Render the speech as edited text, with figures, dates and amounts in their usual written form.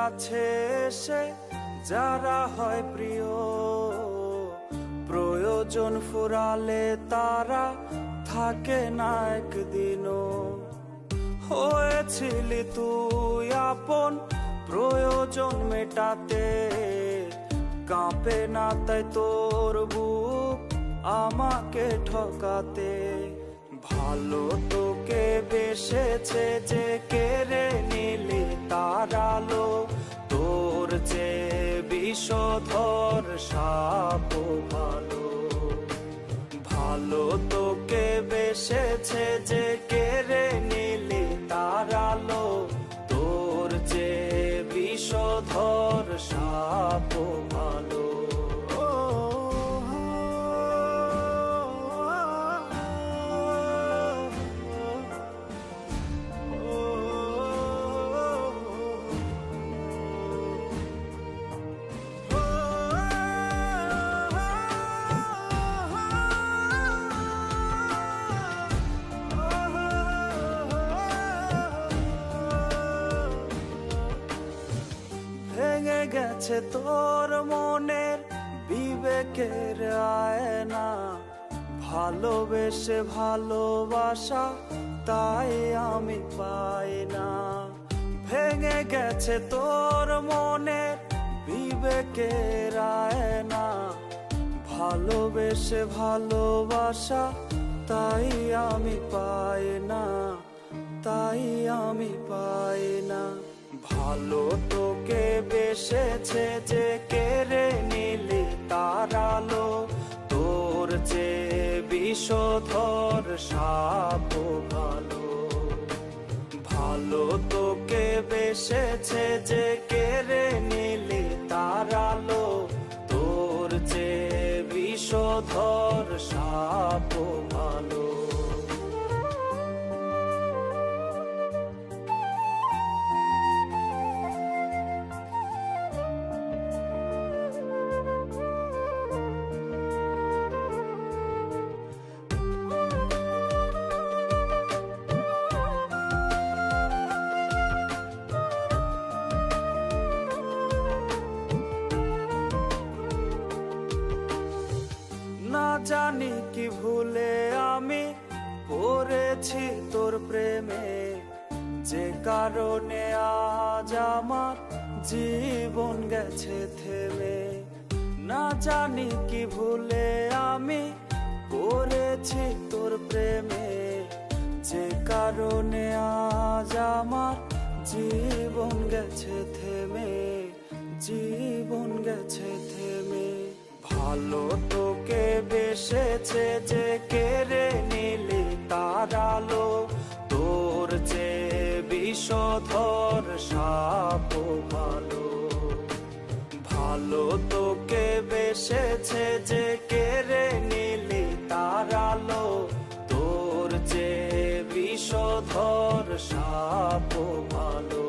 কাছে এসে যারা হয় প্রিয়, প্রয়োজন ফুরালে তারা থাকে না একদিনও। হয়েছিলি তুই আপন প্রয়োজন মেটাতে, কাঁপে না তাই তোর বুক আমাকে ঠকাতে। ভালো তোকে বেসেছে যে কেড়ে নিলি তার আলো, তোর যে বিষধর সাপ ভালো। ভালো তোকে বেসেছে যে কেড়ে নিলি তার আলো, তোর যে বিষধর সাপ ভালো। ভেঙে গেছে তোর মনের বিবেকের আয়না, ভালোবেসে ভালোবাসা তাই আমি পাই না। ভেঙে গেছে তোর মনের বিবেকের আয়না, ভালোবেসে ভালোবাসা তাই আমি পাই না, তাই আমি পাই না। ভালো তোকে বেসেছে যে কেড়ে নিলি তার আলো, তোর যে বিষধর সাপ ভালো। ভালো তোকে বেসেছে যে কেড়ে নিলি তার আলো, তোর যে বিষধর সাপ ভালো। না জানি কি ভুলে আমি পড়েছি তোর প্রেমে, যে কারণে আজ আমার জীবন গেছে থেমে। না জানি কি ভুলে আমি পড়েছি তোর প্রেমে, যে কারণে আজ আমার জীবন গেছে থেমে, জীবন গেছে থেমে। ভালো তোকে বেসেছে যে কেড়ে নিলি তার আলো, তোর যে বিষধর সাপ ভালো। ভালো তোকে বেসেছে যে কেড়ে নিলি তার আলো, তোর যে বিষধর সাপ ভালো।